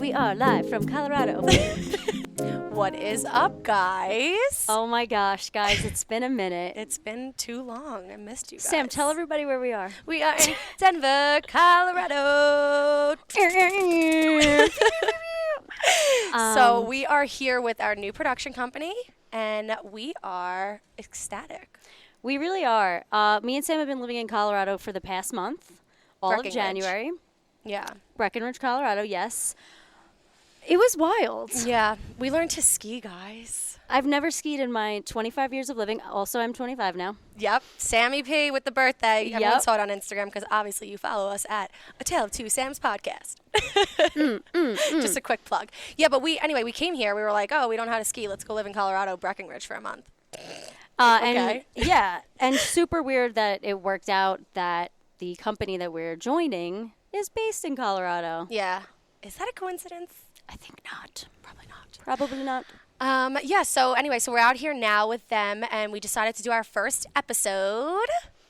we are live from Colorado. What is up, guys? Oh my gosh, guys, it's been a minute. It's been too long. I missed you guys. Sam, tell everybody where we are. We are in Denver, Colorado. So we are here with our new production company, and we are ecstatic. We really are. Me and Sam have been living in Colorado for the past month, all of Breckenridge. January. Yeah. Breckenridge, Colorado, yes. It was wild. Yeah. We learned to ski, guys. I've never skied in my 25 years of living. Also, I'm 25 now. Yep. Sammy P with the birthday. Everyone Yep. saw it on Instagram because obviously you follow us at A Tale of Two Sam's podcast. Just a quick plug. Yeah, but we came here. We were like, oh, we don't know how to ski. Let's go live in Colorado, Breckenridge for a month. And yeah, and super weird that it worked out that the company that we're joining is based in Colorado. Yeah. Is that a coincidence? I think not. Probably not. Probably not. Yeah, so anyway, so we're out here now with them, and we decided to do our first episode.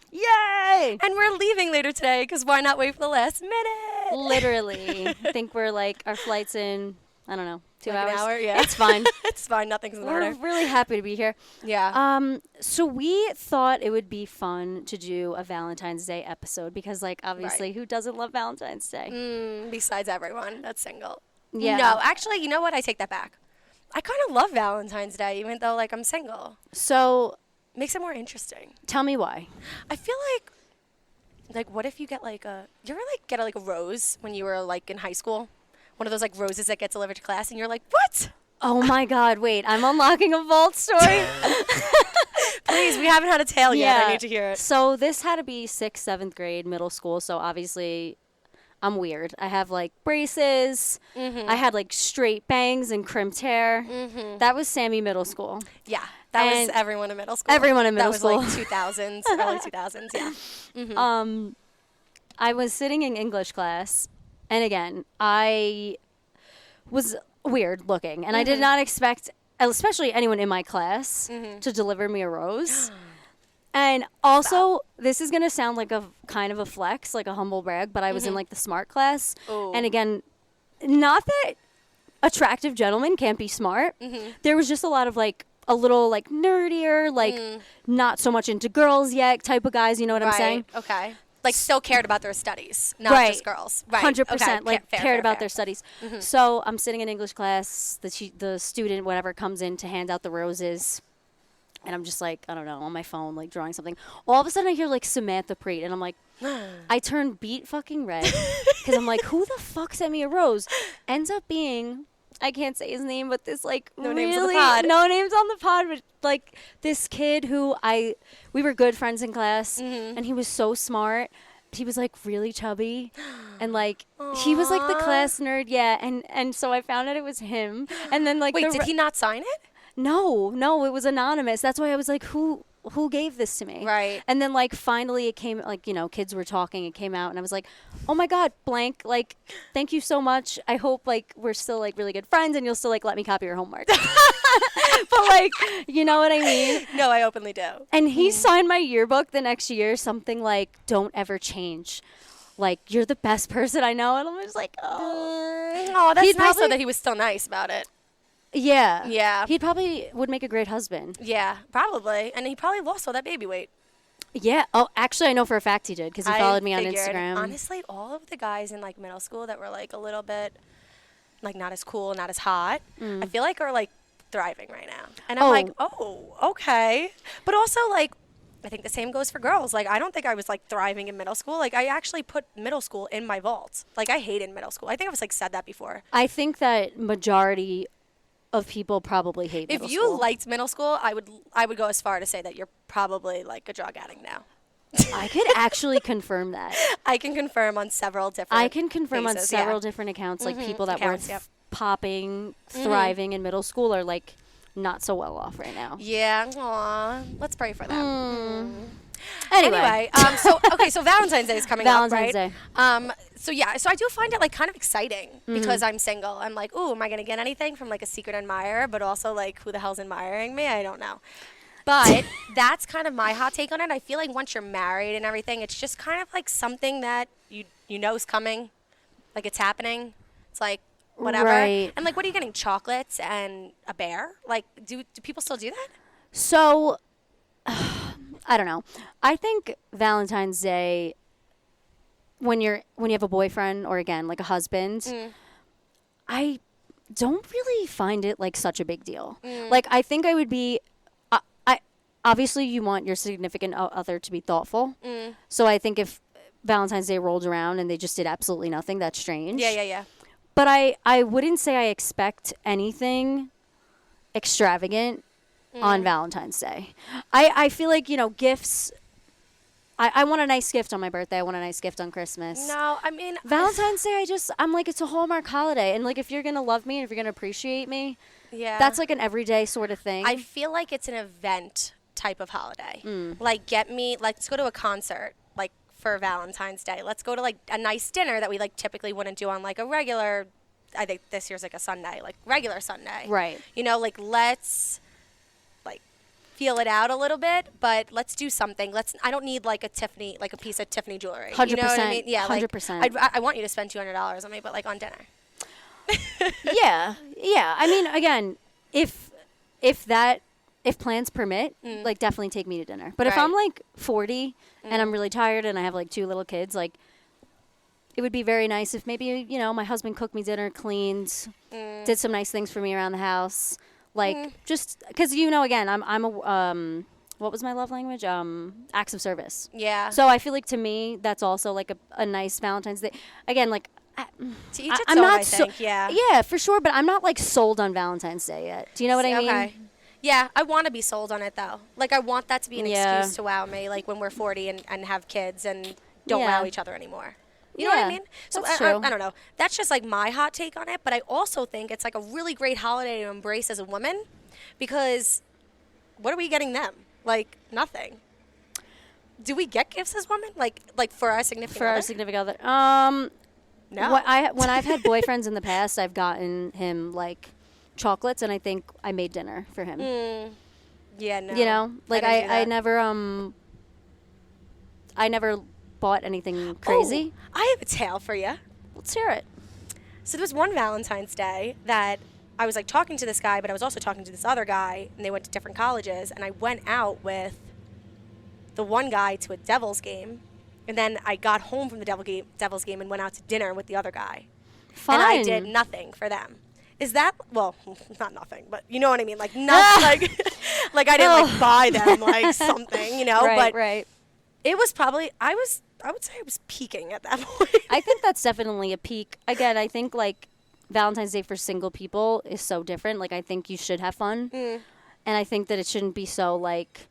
Yay! And we're leaving later today, because why not wait for the last minute? Literally. I think we're like, our flight's in, I don't know, 2 Like hours. an hour, yeah. It's fine. It's fine, nothing's the We're matter. really happy to be here. Yeah. So we thought it would be fun to do a Valentine's Day episode because, like, obviously, Right. who doesn't love Valentine's Day? Besides everyone that's single. Yeah. No, actually, you know what? I take that back. I kind of love Valentine's Day, even though, like, I'm single. So Makes it more interesting. tell me why. I feel like, what if you get, like, you ever, like, get, like, a rose when you were, like, in high school? One of those, like, roses that gets delivered to class, and you're like, what? Oh my God, wait, I'm unlocking a vault story. Please, we haven't had a tale yet. I need to hear it. So this had to be 6th, 7th grade, middle school. So obviously, I'm weird. I have like braces. I had like straight bangs and crimped hair. That was Sammy middle school. Yeah, that was And everyone in middle school. everyone in middle school. That was like 2000s, early 2000s, yeah. I was sitting in English class, and again, I was weird looking, and I did not expect, especially anyone in my class, to deliver me a rose. And also, this is going to sound like a kind of a flex, like a humble brag, but I was in like the smart class. Ooh. And again, not that attractive gentlemen can't be smart. There was just a lot of like a little like nerdier, like not so much into girls yet type of guys, you know what I'm saying? Okay. Like still cared about their studies, not Right. just girls. Right. 100%, Okay. like Fair, cared fair, about fair. their studies. So I'm sitting in English class, the student, whatever, comes in to hand out the roses. And I'm just like, I don't know, on my phone, like drawing something. All of a sudden I hear like Samantha Preet, and I'm like, I turn beet fucking red because I'm like, who the fuck sent me a rose? Ends up being, I can't say his name, but this like No really, names on the pod. no names on the pod, but like this kid who we were good friends in class, and he was so smart. He was like really chubby, and like he was like the class nerd, yeah. And so I found out it was him, and then like Wait, did he not sign it? No, it was anonymous. That's why I was like, who gave this to me? Right. And then like finally it came, like, you know, kids were talking, it came out, and I was like, oh my God, blank, like, thank you so much. I hope like we're still like really good friends and you'll still like let me copy your homework. But like, you know what I mean? No, I openly do. And he signed my yearbook the next year, something like, don't ever change. Like, you're the best person I know. And I'm just like, oh. Oh, that's He'd nice probably- though that he was still nice about it. Yeah. Yeah. He probably would make a great husband. Yeah, probably. And he probably lost all that baby weight. Yeah. Oh, actually, I know for a fact he did because he followed me on figured. Instagram. Honestly, all of the guys in like middle school that were like a little bit like not as cool, not as hot, I feel like are like thriving right now. And I'm Oh. like, oh, okay. But also like, I think the same goes for girls. Like, I don't think I was like thriving in middle school. Like, I actually put middle school in my vault. Like, I hated middle school. I think I was like said that before. I think that majority of people probably hate middle If you school. liked middle school, I would go as far to say that you're probably like a drug addict now. I could actually confirm that. I can confirm on several different I can confirm on bases, several yeah. different accounts, like people that Accounts, were yep. popping, thriving in middle school are like not so well off right now. Yeah, aw. Let's pray for them. Anyway. So Valentine's Day is coming Valentine's up, right? Day. So I do find it like kind of exciting because I'm single. I'm like, ooh, am I gonna get anything from like a secret admirer? But also like, who the hell's admiring me? I don't know. But that's kind of my hot take on it. I feel like once you're married and everything, it's just kind of like something that you know is coming, like it's happening. It's like, whatever. Right. And like, what are you getting? Chocolates and a bear? Like, do people still do that? So, I don't know. I think Valentine's Day, when you have a boyfriend or again like a husband, I don't really find it like such a big deal. Like I think I would be. I obviously you want your significant other to be thoughtful. So I think if Valentine's Day rolled around and they just did absolutely nothing, that's strange. Yeah. But I wouldn't say I expect anything extravagant on Valentine's Day. I feel like, gifts. I want a nice gift on my birthday. I want a nice gift on Christmas. No, I mean Valentine's Day, I'm like, it's a Hallmark holiday. And like, if you're going to love me and if you're going to appreciate me, yeah, that's like an everyday sort of thing. I feel like it's an event type of holiday. Like, let's go to a concert, like, for Valentine's Day. Let's go to, like, a nice dinner that we, like, typically wouldn't do on, like, a regular, I think this year's, like, a Sunday, like, regular Sunday. Right. Like, let's, like, feel it out a little bit, but let's do something. I don't need, like, a piece of Tiffany jewelry. 100%. You know what I mean? Yeah, 100%. Like, I want you to spend $200 on me, but, like, on dinner. Yeah. I mean, again, if plans permit, like definitely take me to dinner. But if Right. I'm like 40 and I'm really tired and I have like 2 little kids, like it would be very nice if maybe, my husband cooked me dinner, cleaned, did some nice things for me around the house. Like just because, again, I'm a, what was my love language? Acts of service. Yeah. So I feel like to me, that's also like a nice Valentine's Day. Again, like, To each its I'm own, not I think, yeah. Yeah, for sure, but I'm not like sold on Valentine's Day yet. Do you know what I mean? Okay. Yeah, I want to be sold on it, though. Like, I want that to be an Yeah. excuse to wow me, like, when we're 40 and have kids and don't Yeah. wow each other anymore. You know what I Yeah, mean? So that's I true. don't know. That's just, like, my hot take on it, but I also think it's, like, a really great holiday to embrace as a woman because what are we getting them? Like, nothing. Do we get gifts as women? Like for our significant other? For our significant other. No. When I've had boyfriends in the past, I've gotten him like chocolates, and I think I made dinner for him. Yeah, no. Like don't do I that. never bought anything crazy. Oh, I have a tale for you. Let's hear it. So there was one Valentine's Day that I was like talking to this guy, but I was also talking to this other guy, and they went to different colleges, and I went out with the one guy to a Devils game, and then I got home from the Devils game and went out to dinner with the other guy. Fine. And I did nothing for them. Is that, well, not nothing, but you know what I mean? Like, not like I didn't like buy them like something, Right, but right. it was probably, I would say I was peaking at that point. I think that's definitely a peak. Again, I think like Valentine's Day for single people is so different. Like I think you should have fun. And I think that it shouldn't be so like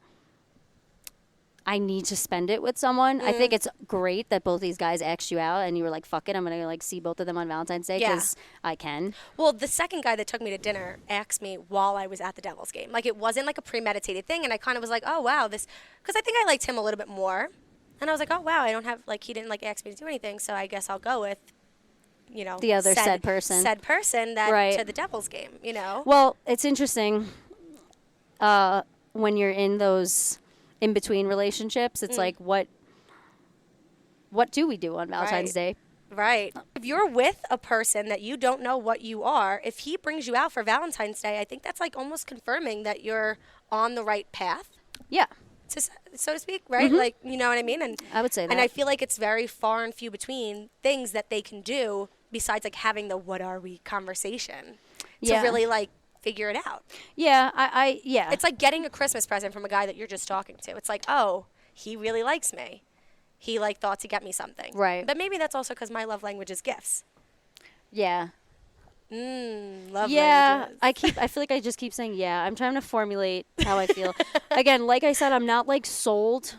I need to spend it with someone. I think it's great that both these guys asked you out and you were like, fuck it, I'm going to like see both of them on Valentine's Day because I can. Well, the second guy that took me to dinner asked me while I was at the Devils game. Like, it wasn't like a premeditated thing. And I kind of was like, oh, wow, this, because I think I liked him a little bit more. And I was like, oh, wow, I don't have, like, he didn't like ask me to do anything. So I guess I'll go with, The other said person. Said person that Right. to the Devils game, Well, it's interesting when you're in those in-between relationships. It's like, what do we do on Valentine's Day? Right. If you're with a person that you don't know what you are, if he brings you out for Valentine's Day, I think that's like almost confirming that you're on the right path, Yeah. so to speak, right? Like, you know what I mean? And I would say that. And I feel like it's very far and few between things that they can do besides like having the what are we conversation to Yeah. really like figure it out. Yeah, yeah. It's like getting a Christmas present from a guy that you're just talking to. It's like, oh, he really likes me. He like thought to get me something. Right. But maybe that's also because my love language is gifts. Yeah. Love Yeah, languages. I feel like I just keep saying yeah. I'm trying to formulate how I feel. Again, like I said, I'm not like sold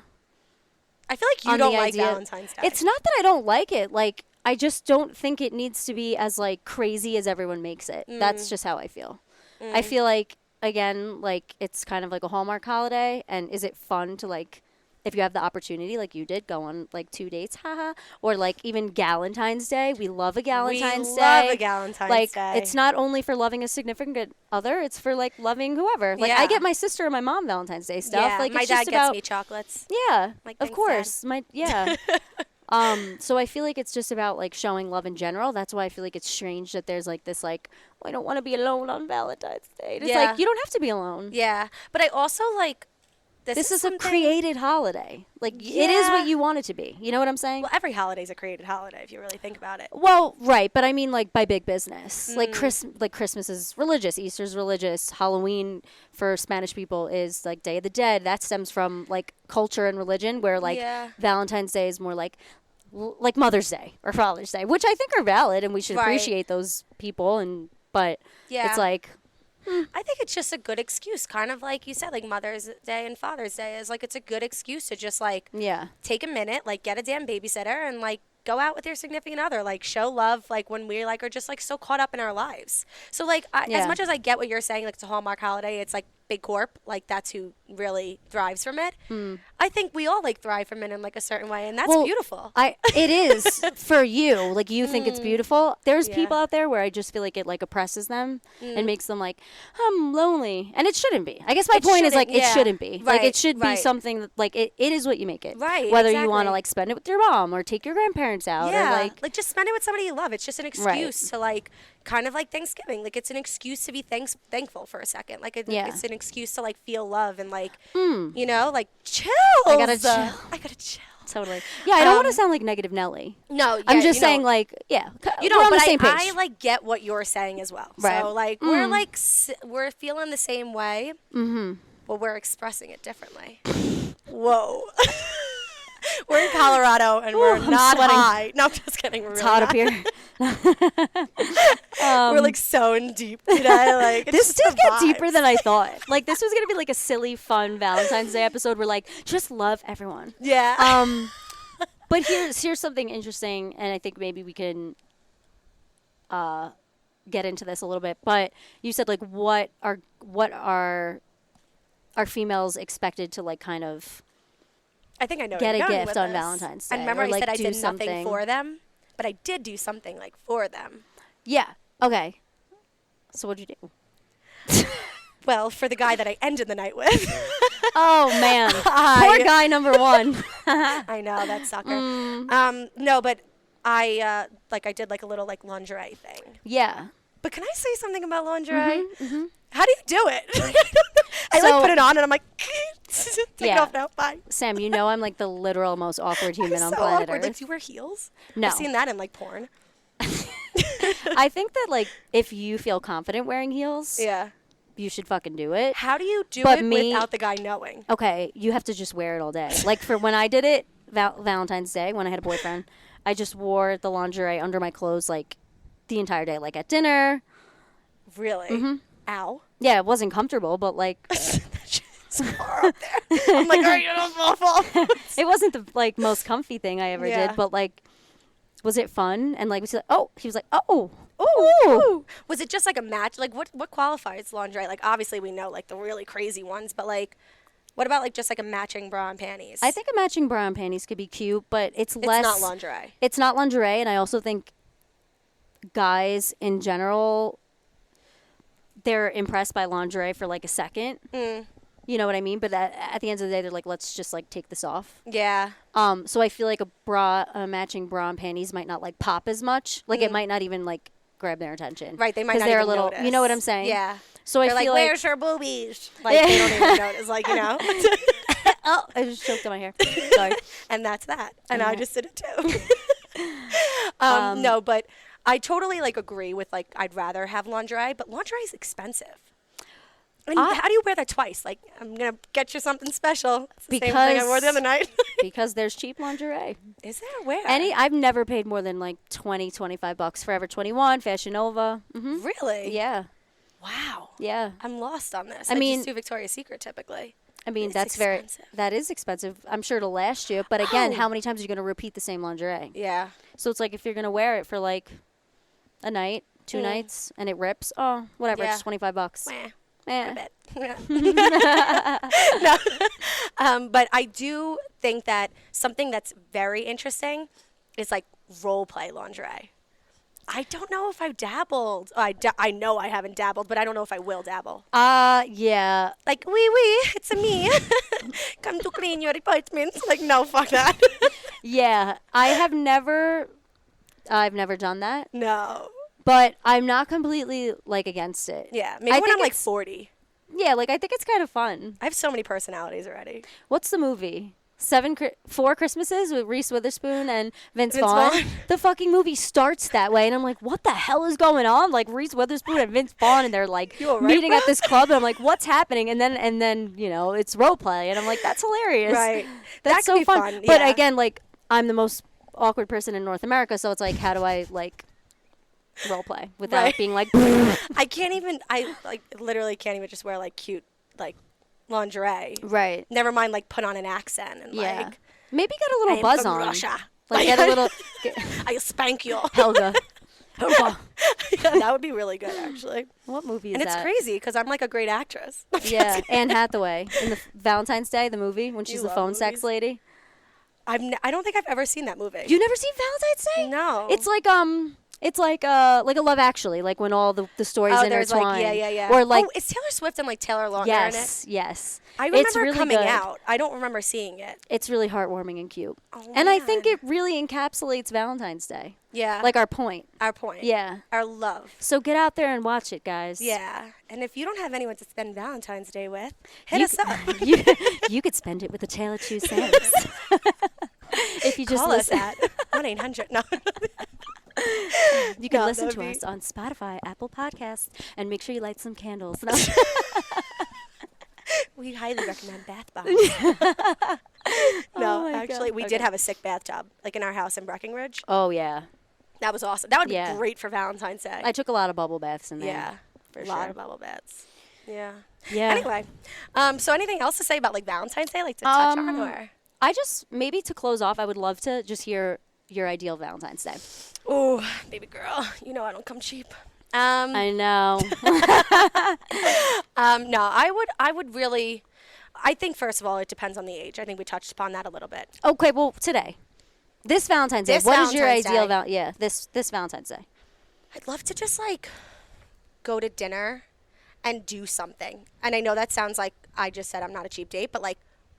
I feel like you on don't the like idea. Valentine's Day. It's not that I don't like it. Like I just don't think it needs to be as like crazy as everyone makes it. That's just how I feel. I feel like again, like it's kind of like a Hallmark holiday, and is it fun to like if you have the opportunity like you did go on like 2 dates, haha, or like even Galentine's Day. We love a Galentine's Day. love a Galentine's like Day. it's not only for loving a significant other, it's for like loving whoever. Like Yeah. I get my sister and my mom Valentine's Day stuff. Yeah, like my it's dad just gets about me chocolates. yeah, Like, of thanks, course. Dad. My yeah. So I feel like it's just about like showing love in general. That's why I feel like it's strange that there's like this like, oh, I don't want to be alone on Valentine's Day. And it's Yeah. like you don't have to be alone. Yeah. But I also like This is a something- created holiday. Like it is Yeah. what you want it to be. You know what I'm saying? Well, every holiday's a created holiday if you really think about it. Well, right, but I mean like by big business. Like Mm. Christmas is religious, Easter's religious, Halloween for Spanish people is like Day of the Dead. That stems from like culture and religion where like Yeah. Valentine's Day is more like Mother's Day or Father's Day, which I think are valid and we should Right. appreciate those people but Yeah. it's like I think it's just a good excuse, kind of like you said, like Mother's Day and Father's Day is like it's a good excuse to just like yeah. take a minute, like get a damn babysitter and like go out with your significant other, like show love, like when we like are just like so caught up in our lives. So like Yeah. as much as I get what you're saying, like it's a Hallmark holiday, it's like big corp, like that's who really thrives from it. I think we all like thrive from it in like a certain way, and that's Well, beautiful. It is for you. Like you think it's beautiful. There's Yeah. people out there where I just feel like it like oppresses them and makes them like I'm lonely, and it shouldn't be. I guess my It point is like shouldn't, yeah. it shouldn't be. Like Right, it should be right. something that, like it is what you make it. Right, Whether you want to exactly. like spend it with your mom or take your grandparents out Yeah, or like just spend it with somebody you love. It's just an excuse to like kind of like Thanksgiving. Like it's an excuse to be thankful for a second. Like Yeah. it's an excuse to like feel love and like you know like chill. I gotta chill. I gotta chill. Totally. Yeah, I don't want to sound like negative Nelly. No, yeah, I'm just you know- saying like yeah. You we're know, on but the same page. I like get what you're saying as well. Right. So like we're like we're feeling the same way, but we're expressing it differently. Whoa. We're in Colorado and we're I'm not sweating. high. No, I'm just kidding. We're It's really hot up not. here. We're like so in deep today. Like it's This just did the get deeper vibes. than I thought. Like this was gonna be like a silly, fun Valentine's Day episode. Where like just love everyone. Yeah. But here's something interesting, and I think maybe we can get into this a little bit. But you said like what are females expected to like kind of I think I know. get where a you're going gift with on this. Valentine's Day, And remember, or, I like, said I do did something. nothing for them, but I did do something like for them. yeah. Okay. So what'd you do? Well, for the guy that I ended the night with. Oh man, I- poor guy number one. I know that sucker. No, but I I did like a little like lingerie thing. Yeah. But can I say something about lingerie? How do you do it? I So- like put it on and I'm like, take it Yeah. off now. Bye. Sam, you know I'm like the literal most awkward human I'm on so planet awkward. Like, Earth. do you wear heels? No. I've seen that in like porn. I think that like if you feel confident wearing heels, Yeah. you should fucking do it. How do you do But it me- without the guy knowing? Okay, you have to just wear it all day. Like for when I did it Valentine's Day when I had a boyfriend, I just wore the lingerie under my clothes like the entire day, like at dinner. Really? Ow. Yeah, it wasn't comfortable, but like So far up there. I'm like, all right, you don't fall. it wasn't the like most comfy thing I ever Yeah. did. But like, was it fun? And like, he was like, oh, Ooh. Was it just like a match? Like, what qualifies lingerie? Like, obviously we know like the really crazy ones, but like, what about like just like a matching bra and panties? I think a matching bra and panties could be cute, but it's it's less. not lingerie. It's not lingerie, and I also think guys in general, they're impressed by lingerie for like a second. You know what I mean? But at the end of the day, they're like, let's just like take this off. Yeah. So I feel like a matching bra and panties might not like pop as much. Like it might not even like grab their attention. Right. They might 'Cause not they're even a little. notice. You know what I'm saying? Yeah. So They're I like, feel like. where's her boobies? Like they don't even notice. Like you know. Oh, I just choked on my hair. Sorry. And that's that. And I Yeah. just did it too. No, but I totally like agree with like I'd rather have lingerie, but lingerie is expensive. And how do you wear that twice? Like I'm gonna get you something special. It's the same thing I wore the other night. Because there's cheap lingerie. Is there? Where? I've never paid more than like $20-25. Forever 21, Fashion Nova. Really? Yeah. Wow. Yeah. I'm lost on this. I mean- just do Victoria's Secret typically. I mean, It's that expensive. is expensive. I'm sure it'll last you. But again, Oh. how many times are you going to repeat the same lingerie? Yeah. So it's like if you're going to wear it for like a night, 2 nights, and it rips, oh, whatever, Yeah. it's $25. Meh. Eh. A bit. No. But I do think that something that's very interesting is like role play lingerie. I don't know if I've dabbled. Oh, I know I haven't dabbled, but I don't know if I will dabble. Yeah. Like, oui, it's a me. Come to clean your apartment. Like, no, fuck that. Yeah, I've never done that, No. but I'm not completely like against it. Yeah, I maybe when think I'm like it's- 40. Yeah, like I think it's kind of fun. I have so many personalities already. What's the movie? Four Christmases with Reese Witherspoon and Vince Vince Vaughn. Vaughn. The fucking movie starts that way, and I'm like, what the hell is going on? Like Reese Witherspoon and Vince Vaughn, and they're like You all right, meeting bro? at this club, and I'm like, what's happening? And then it's role play, and I'm like, that's hilarious. Right. That's That so could be fun. fun, But yeah. again, like I'm the most awkward person in North America, so it's like, how do I like role play without Right. being like, I like literally can't even just wear like cute like lingerie. right? Never mind like put on an accent and Yeah. like Maybe get a I little am buzz from on. Russia. Like get a little I'll spank you. Helga. Helga. Yeah, that would be really good actually. What movie is And it's that? crazy because I'm like a great actress. Yeah, Anne Hathaway in the Valentine's Day, the movie when she's You the love phone sex movies. lady. I don't think I've ever seen that movie. You never seen Valentine's Day? No. It's like a Love Actually, like when all the stories oh, intertwine. there's like yeah. Or like oh, is Taylor Swift and like Taylor Lautner in it? yes. I remember It's really coming good. out. I don't remember seeing it. It's really heartwarming and cute. Oh, And I think man. it really encapsulates Valentine's Day. Yeah. Like our point. our point. Yeah. Our love. So get out there and watch it, guys. Yeah. And if you don't have anyone to spend Valentine's Day with, hit You us up. you could spend it with the Taylor Two Sams. If you just Call us listen. at 1-800. No. You can No, listen that to would be- us on Spotify, Apple Podcasts, and make sure you light some candles. No. We highly recommend bath bombs. Oh no, my actually, God. we did have a sick bathtub, like in our house in Breckenridge. Oh yeah, That was awesome. That would Yeah. be great for Valentine's Day. I took a lot of bubble baths in there. yeah, for a lot sure. of bubble baths. Yeah. Yeah. Anyway, so anything else to say about like Valentine's Day, like to touch on, or? I just maybe to close off, I would love to just hear your ideal Valentine's Day. Oh, baby girl, you know I don't come cheap. I know. No, I would really. I think first of all, it depends on the age. I think we touched upon that a little bit. Okay, well today, this Valentine's Day, This what is your Valentine's ideal? Day. This Valentine's Day. I'd love to just like go to dinner and do something. And I know that sounds like I just said I'm not a cheap date, but like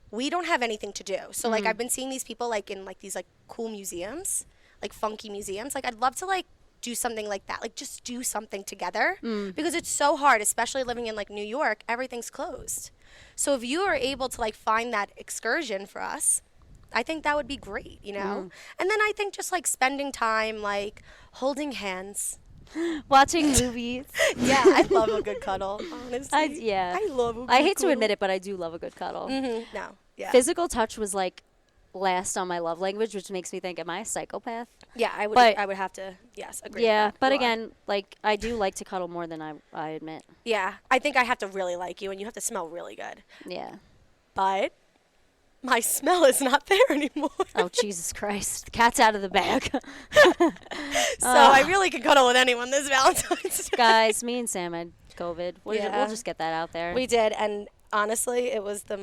we don't have anything to do. So like I've been seeing these people like in like these like cool museums, like funky museums. Like I'd love to like do something like that. Like just do something together because it's so hard, especially living in like New York, everything's closed. So if you are able to like find that excursion for us, I think that would be great, you know? And then I think just like spending time like holding hands. Watching movies. Yeah, I love a good cuddle, honestly. Yeah. I love a good I hate to cuddle. admit it, but I do love a good cuddle. No, yeah. Physical touch was like last on my love language, which makes me think, am I a psychopath? Yeah, I would but- I would have to, yes, agree Yeah, with that. but You are. again, like I do like to cuddle more than I admit. Yeah, I think I have to really like you and you have to smell really good. Yeah. But my smell is not there anymore. Oh Jesus Christ! The cat's out of the bag. So I really can cuddle with anyone this Valentine's Day. Guys, me and Sam had COVID. Yeah. We'll just get that out there. We did, and honestly, it was the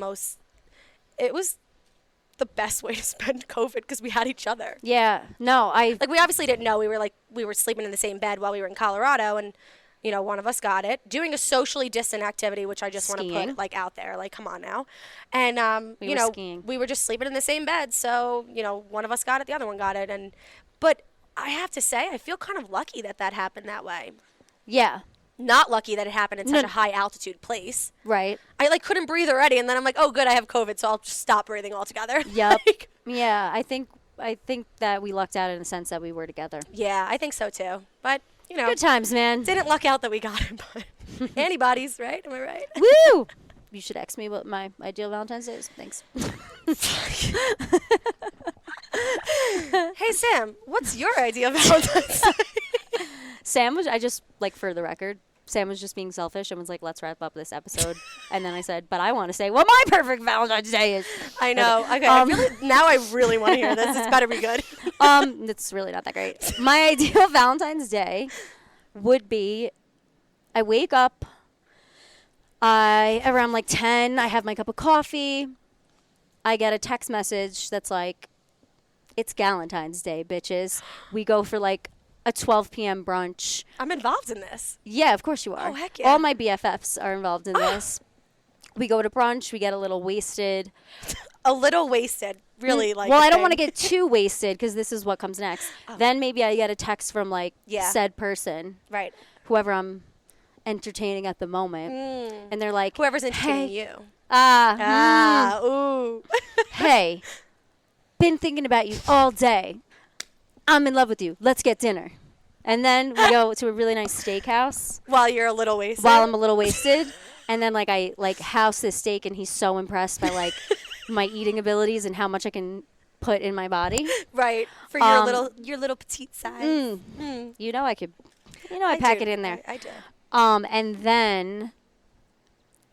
best way to spend COVID because we had each other. Yeah. No, I. Like we obviously didn't know. We were sleeping in the same bed while we were in Colorado, and you know, one of us got it. Doing a socially distant activity, which I just want to Skiing. put like out there, like come on now. And We you were know, skiing. we were just sleeping in the same bed, so you know, one of us got it, the other one got it, but I have to say, I feel kind of lucky that happened that way. Yeah. Not lucky that it happened in such No. a high altitude place. Right. I like couldn't breathe already, and then I'm like, oh, good, I have COVID, so I'll just stop breathing altogether. Yep. Like, Yeah. I think that we lucked out in the sense that we were together. yeah, I think so too. But you know, Good times, man. didn't luck out that we got it, but antibodies, right? Am I right? Woo! You should ask me what my ideal Valentine's Day is. Thanks. Hey Sam, what's your idea of Valentine's Day? Sam was, I just, like, for the record, Sam was just being selfish and was like, let's wrap up this episode. And then I said, but I want to say what my perfect Valentine's Day is. I know. Okay, now I really want to hear this. It's better be good. It's really not that great. My ideal Valentine's Day would be I wake up, around like 10, I have my cup of coffee. I get a text message that's like, it's Galentine's Day, bitches. We go for like a 12 p.m. brunch. I'm involved in this. Yeah, of course you are. Oh, heck yeah. All my BFFs are involved in this. We go to brunch. We get a little wasted. A little wasted. really like. Well, a I don't want to thing. get too wasted because this is what comes next. Then maybe I get a text from like Yeah. said person, Right. whoever I'm entertaining at the moment, and they're like, Whoever's entertaining hey, you. Ooh. hey, been thinking about you all day. I'm in love with you. Let's get dinner. And then we go to a really nice steakhouse While you're a little wasted. while I'm a little wasted. And then like I like house this steak, and he's so impressed by like my eating abilities and how much I can put in my body. Right. For your little petite size. You know I could, I pack do. it in there. I do. And then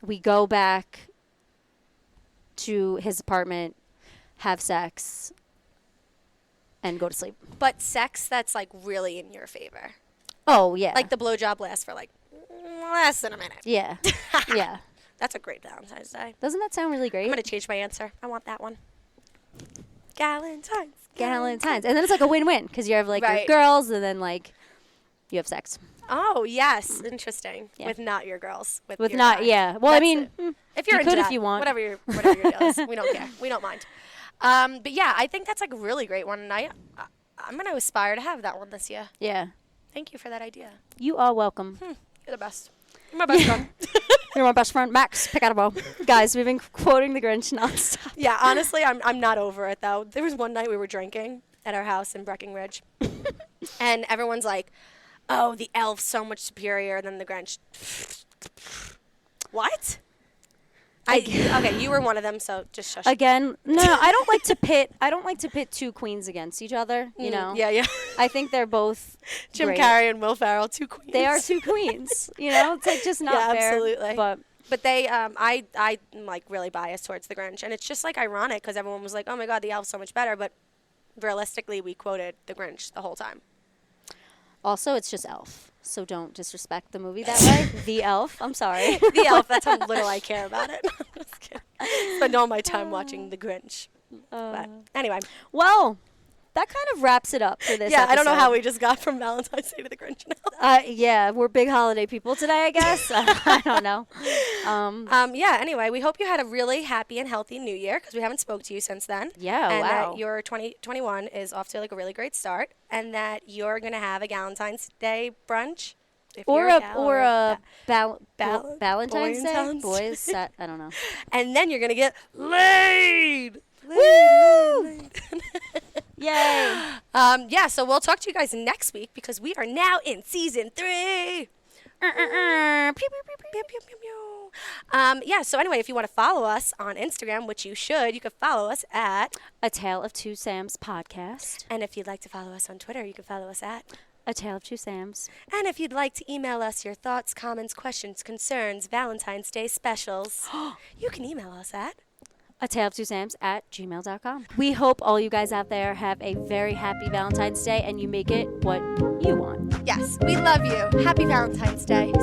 we go back to his apartment, have sex, and go to sleep. But sex that's like really in your favor. Oh yeah. Like the blowjob lasts for like less than a minute. Yeah. Yeah. That's a great Valentine's Day. Doesn't that sound really great? I'm gonna change my answer. I want that one. Galentine's. Galentine's. And then it's like a win-win because you have like Right. your girls, and then like you have sex. Oh yes, interesting. Yeah. With not your girls. With With your not, guys. yeah. Well, I That's mean, it. If you're you into could if that, you want. whatever your deal is, we don't care. We don't mind. But yeah, I think that's like a really great one, and I'm gonna aspire to have that one this year. Yeah. Thank you for that idea. You are welcome. You're the best. You're my best friend. You're my best friend. Max, pick out a bow. Guys, we've been quoting the Grinch nonstop. Yeah, honestly, I'm not over it though. There was one night we were drinking at our house in Breckenridge, and everyone's like, "Oh, the elf's so much superior than the Grinch." What? Okay, you were one of them, so just shush. Again, no, I don't like to pit. I don't like to pit two queens against each other. You know. Yeah. I think they're both Jim great. Carrey and Will Ferrell, two queens. They are two queens. You know, it's like just not Yeah, fair. absolutely. But they, I'm like really biased towards the Grinch, and it's just like ironic because everyone was like, "Oh my God, the elf's so much better," but realistically, we quoted the Grinch the whole time. also, it's just Elf, so don't disrespect the movie that way. The Elf. I'm sorry. The elf. That's how little I care about it. Just kidding. Spend all my time watching the Grinch. But anyway, Well, that kind of wraps it up for this. yeah, I don't know how episode. we just got from Valentine's Day to the Grinch now. Yeah, we're big holiday people today, I guess. I don't know. Yeah, anyway, we hope you had a really happy and healthy new year because we haven't spoke to you since then. Yeah, and wow. that your 2021 is off to like a really great start and that you're going to have a Valentine's Day brunch. If Or you're a gal or a Val- Valentine's Day, Boyentine's boys. Set, I don't know. and then you're going to get laid. Woo! Yay! Yeah, so we'll talk to you guys next week because we are now in season 3. Pew, pew, pew, pew. Pew, pew, pew, pew. Yeah, so anyway, if you want to follow us on Instagram, which you should, you can follow us at. A Tale of Two Sams podcast. And if you'd like to follow us on Twitter, you can follow us at. A Tale of Two Sams. And if you'd like to email us your thoughts, comments, questions, concerns, Valentine's Day specials, you can email us at. A Tale of Two Sams at gmail.com. We hope all you guys out there have a very happy Valentine's Day and you make it what you want. Yes, we love you. Happy Valentine's Day.